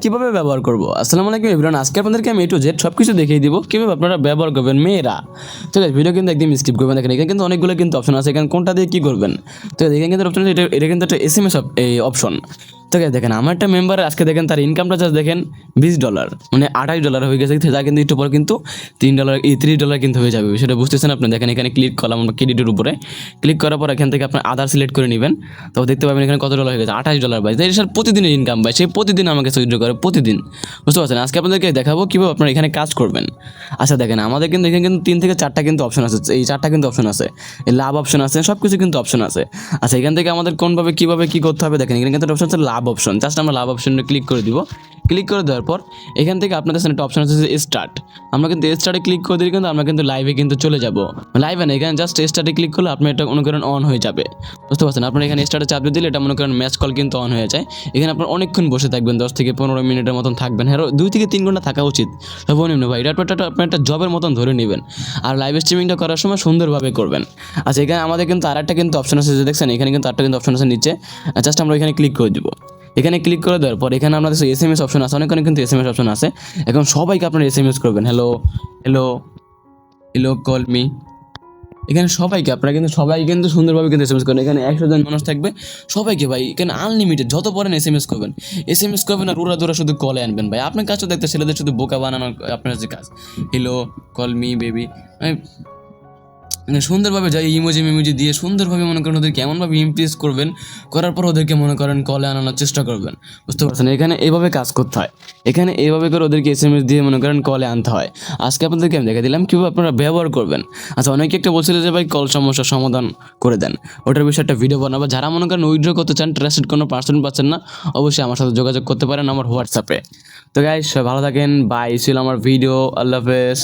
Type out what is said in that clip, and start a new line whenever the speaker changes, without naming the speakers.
কিভাবে ব্যবহার করবো? আসসালামু আলাইকুম এভরিওয়ান, আজকে আপনাদেরকে আমি A to Z সবকিছু দেখিয়ে দিব কিভাবে আপনারা ব্যবহার করবেন মেয়েরা। ঠিক আছে, ভিডিও কিন্তু একদম স্কিপ করবেন। দেখেন এখানে কিন্তু অনেকগুলো কিন্তু অপশন আছে, এখানে কোনটা দিয়ে কি করবেন। তো এখানে কিন্তু অপশন এটা কিন্তু একটা SMS এই অপশন। ঠিক আছে, দেখেন আমার একটা মেম্বার আজকে দেখেন তার ইনকামটা জাস্ট দেখেন $20, মানে $28 হয়ে গেছে। যা কিন্তু একটু পর কিন্তু $3 কিন্তু হয়ে যাবে, সেটা বুঝতেছেন আপনি। দেখেন এখানে ক্লিক করলাম আমরা ক্রেডিটের উপরে, ক্লিক করার পর এখান থেকে আপনার আধার সিলেক্ট করে নেবেন। তো দেখতে পাবেন এখানে কত ডলার হয়ে গেছে, $28 ভাই। তাই স্যার প্রতিদিনের ইনকাম ভাই, সে প্রতিদিন আমাকে উইথড্র করে প্রতিদিন, বুঝতে পারছেন। আজকে আপনাদেরকে দেখাবো কীভাবে আপনারা এখানে কাজ করবেন। আচ্ছা দেখেন আমাদের কিন্তু এখানে কিন্তু 3 থেকে 4টা কিন্তু অপশন আছে, এই 4টা কিন্তু অপশন আছে, এই লাভ অপশন আছে, সব কিছু কিন্তু অপশন আছে। আচ্ছা এখান থেকে আমাদের কোনভাবে কীভাবে কী করতে হবে দেখেন, এখানে কিন্তু অপশন আছে লাভ অপশন। জাস্ট আমরা লাভ অপশনে ক্লিক করে দিব। ক্লিক করে দেওয়ার পর এখান থেকে আপনাদের সামনে একটা অপশন আছে স্টার্ট। আমরা কিন্তু স্টার্টে ক্লিক করে দিলে কিন্তু আমরা কিন্তু লাইভে কিন্তু চলে যাব। লাইভে না, এখানে জাস্ট স্টার্টে ক্লিক করলে আপনি এটা মনে করেন অন হয়ে যাবে, বুঝতে পারছেন। আপনার এখানে স্টার্টে চাপ দিলে এটা মনে করেন ম্যাচ কল কিন্তু অন হয়ে যায়। এখানে আপনার অনেকক্ষণ বসে থাকবেন, 10 থেকে 15 মিনিটের মতন থাকবেন। হ্যাঁ 2 থেকে 3 ঘন্টা থাকা উচিত সর্বনিম্ন ভাই। এটা আপনি একটা জবের মতন ধরে নেবেন, আর লাইভ স্ট্রিমিংটা করার সময় সুন্দরভাবে করবেন। আচ্ছা এখানে আমাদের কিন্তু আরেকটা কিন্তু অপশন আছে, যে দেখছেন এখানে কিন্তু আরেকটা কিন্তু অপশন আছে নিচে। জাস্ট আমরা এখানে ক্লিক করে দিব। এখানে ক্লিক করে দেওয়ার পর এখানে আমাদের SMS অপশন আছে, অনেক কিন্তু SMS অপশন আছে। এখন সবাইকে আপনারা SMS করবেন, hello hello hello call me. এখানে সবাইকে আপনারা কিন্তু সবাই কিন্তু সুন্দরভাবে কিন্তু SMS করেন। এখানে 100 জন মানুষ থাকবে, সবাইকে ভাই এখানে আনলিমিটেড যত পরেন SMS করবেন। SMS করবেন আর উড়া দুরা শুধু কলে আনবেন ভাই। আপনার কাজটা দেখতে ছেলেদের শুধু বোকা বানানোর আপনার যে কাজ, হ্যালো কল মি বেবি, সুন্দরভাবে যাই ইমোজি দিয়ে সুন্দরভাবে মনে করেন ওদেরকে এমনভাবে ইমপ্রেস করবেন, করার পর ওদেরকে মনে করেন কলে আনানোর চেষ্টা করবেন, বুঝতে পারছেন। এখানে এইভাবে কাজ করতে হয়, এখানে এইভাবে করে ওদেরকে SMS দিয়ে মনে করেন কলে আনতে হয়। আজকে আপনাদেরকে আমি দেখে দিলাম কীভাবে আপনারা ব্যবহার করবেন। আচ্ছা অনেকে একটা বলছিল যে ভাই কল সমস্যার সমাধান করে দেন, ওটার বিষয়ে একটা ভিডিও বানাবো। যারা মনে করেন উইথড্র করতে চান, ট্রাস্টেড কোনো পার্সন পাচ্ছেন না, অবশ্যই আমার সাথে যোগাযোগ করতে পারেন আমার হোয়াটসঅ্যাপে। তো গাইস সবাই ভালো থাকেন, বাই। ছিল আমার ভিডিও, আল্লাহ হাফেজ।